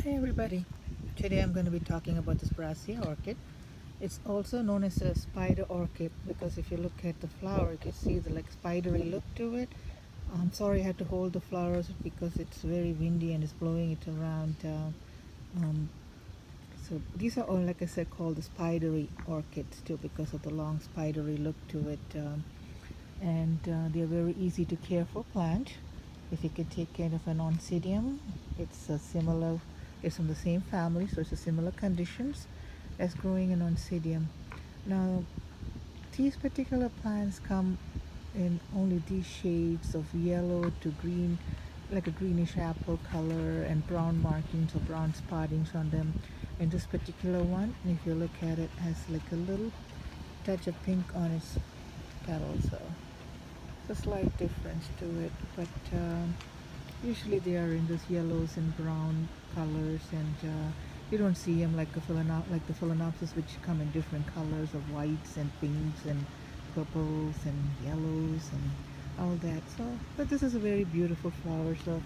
Hey everybody, today I'm going to be talking about this Brassia orchid. It's also known as a spider orchid because if you look at the flower you can see the like spidery look to it. I'm sorry I had to hold the flowers because it's very windy and it's blowing it around. Um, so these are all, like I said, called the spidery orchids too because of the long spidery look to it. And they're very easy to care for plant. If you can take care of an oncidium, it's a similar, it's from the same family, so it's a similar conditions as growing an oncidium. Now, these particular plants come in only these shades of yellow to green, like a greenish apple color, and brown markings or brown spottings on them. And this particular one, if you look at it, has like a little touch of pink on its petals. So a slight difference to it, but usually they are in those yellows and brown colors, and you don't see them like like the phalaenopsis, which come in different colors of whites and pinks and purples and yellows and all that. So, but this is a very beautiful flower. So,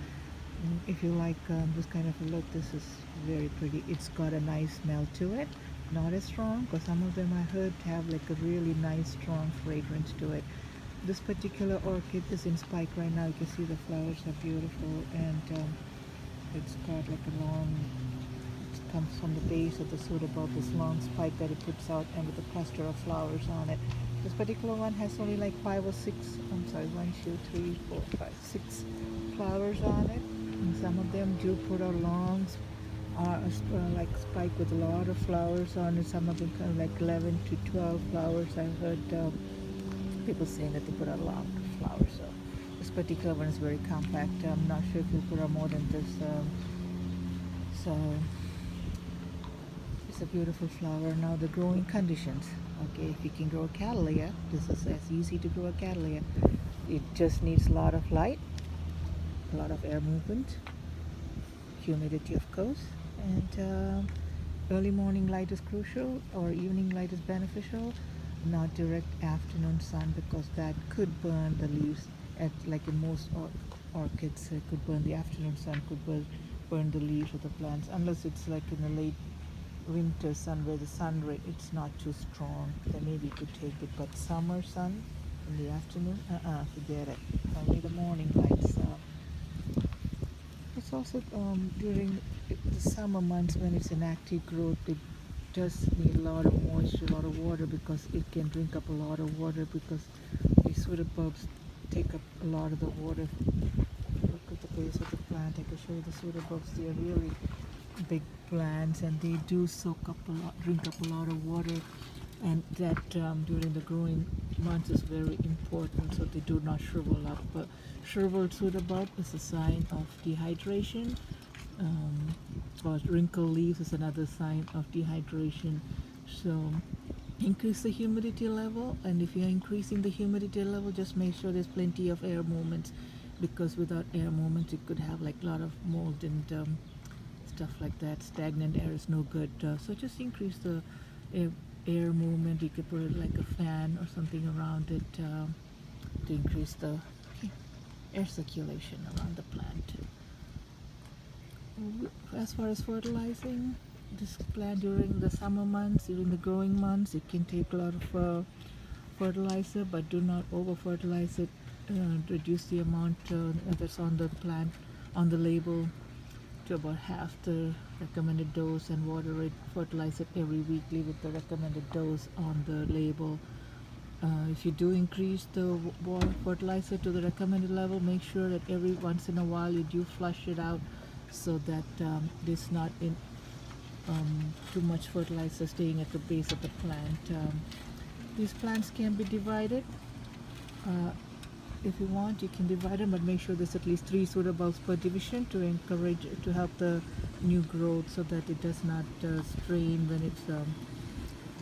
if you like this kind of a look, this is very pretty. It's got a nice smell to it, not as strong because some of them I heard have like a really nice strong fragrance to it. This particular orchid is in spike right now. You can see the flowers are beautiful, and it's got like a long, it comes from the base of the pseudobulb, this long spike that it puts out, and with a cluster of flowers on it. This particular one has only like 5 or 6, I'm sorry, 1, 2, 3, 4, 5, 6 flowers on it. And some of them do put a long like spike with a lot of flowers on it. Some of them kind of like 11 to 12 flowers. I heard people saying that they put out a lot of flowers. So this particular one is very compact. I'm not sure if you put out more than this. So it's a beautiful flower. Now the growing conditions. Okay, if you can grow a cattleya, this is as easy to grow a cattleya. It just needs a lot of light, a lot of air movement, humidity of course, and early morning light is crucial, or evening light is beneficial, not direct afternoon sun, because that could burn the leaves. At like in most orchids, it could burn, the afternoon sun could burn the leaves of the plants, unless it's like in the late winter sun where the sun ray it's not too strong, then maybe you could take it. But summer sun in the afternoon, forget it. Only the morning lights. It's also during the summer months when it's in active growth, it does need a lot of moisture, a lot of water, because it can drink up a lot of water, because these pseudobulbs take up a lot of the water. Look at the base of the plant. I can show you the pseudobulbs. They are really big plants, and they do soak up a lot, drink up a lot of water, and that during the growing months is very important, so they do not shrivel up. But shriveled pseudobulb is a sign of dehydration. Or wrinkled leaves is another sign of dehydration. So increase the humidity level, and if you're increasing the humidity level, just make sure there's plenty of air movements, because without air movements it could have like a lot of mold and stuff like that. Stagnant air is no good. So just increase the air movement. You could put it like a fan or something around it to increase the air circulation around the plant. As far as fertilizing this plant during the summer months, during the growing months, it can take a lot of fertilizer, but do not over fertilize it. Reduce the amount that's on the plant on the label to about half the recommended dose, and water it, fertilize it every weekly with the recommended dose on the label. If you do increase the water fertilizer to the recommended level, make sure that every once in a while you do flush it out, so that there's not in too much fertilizer staying at the base of the plant. These plants can be divided. If you want, you can divide them, but make sure there's at least 3 pseudobulbs per division to encourage, to help the new growth, so that it does not strain when it's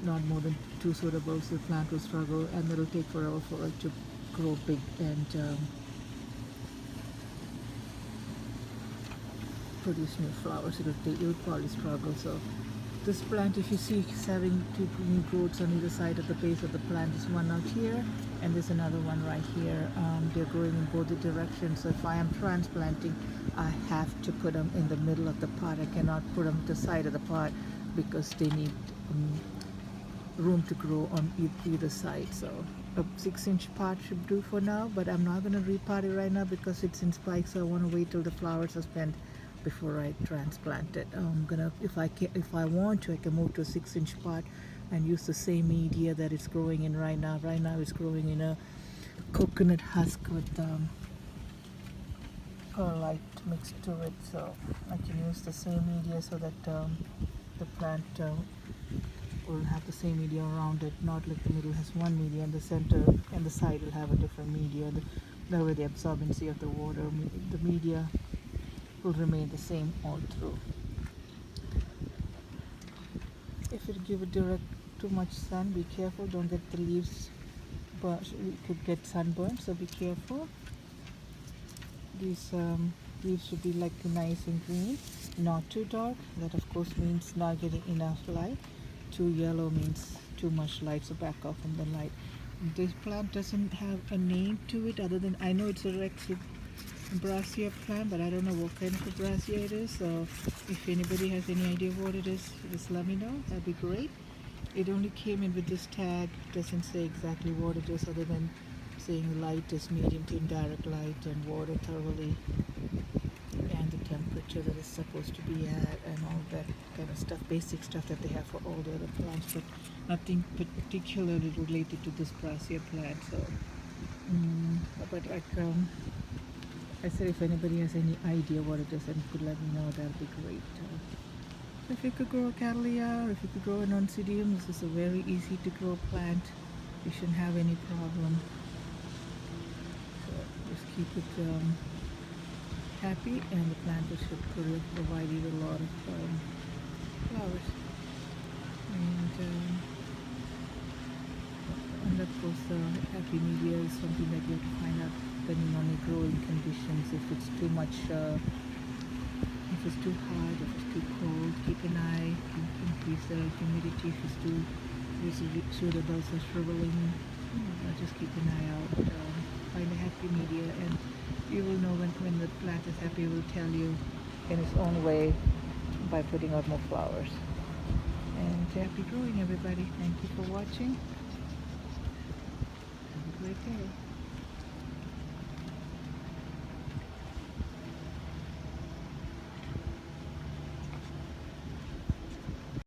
not more than 2 pseudobulbs. The plant will struggle, and it'll take forever for it to grow big and produce new flowers. It'll probably struggle. So this plant, if you see, is having 2 new growths on either side of the base of the plant. There's one out here, and there's another one right here. They're growing in both the directions. So if I am transplanting, I have to put them in the middle of the pot. I cannot put them to the side of the pot because they need room to grow on either side. So a 6-inch pot should do for now, but I'm not going to repot it right now because it's in spikes, so I want to wait till the flowers are spent before I transplant it. I'm gonna, if I want to, I can move to a 6-inch pot and use the same media that it's growing in right now. Right now it's growing in a coconut husk with perlite mixed to it, so I can use the same media so that the plant will have the same media around it, not like the middle has one media and the center and the side will have a different media. That way the absorbency of the water, the media will remain the same all through. If you give it direct too much sun, be careful, don't get the leaves burnt. You could get sunburned, so be careful. These leaves should be like nice and green, not too dark. That of course means not getting enough light. Too yellow means too much light, so back off from the light. This plant doesn't have a name to it other than, I know it's a Brassia plant, but I don't know what kind of a Brassia it is. So if anybody has any idea what it is, just let me know. That'd be great. It only came in with this tag. It doesn't say exactly what it is other than saying light is medium to indirect light and water thoroughly and the temperature that it's supposed to be at and all that kind of stuff, basic stuff that they have for all the other plants, but nothing particularly related to this Brassia plant. So but like I said, if anybody has any idea what it is and could let me know, that would be great. So if you could grow a Cattleya, or if you could grow an Oncidium, this is a very easy to grow plant. You shouldn't have any problem. So just keep it happy, and the plant should provide you a lot of flowers. And of course, happy media is something that you have to find out depending on your growing conditions. If it's too much, if it's too hot, if it's too cold, keep an eye, increase the humidity. If it's too suitable for shriveling, just keep an eye out. Find a happy media, and you will know when the plant is happy. It will tell you in its own way by putting out more flowers. And happy growing, everybody. Thank you for watching. Have a great day.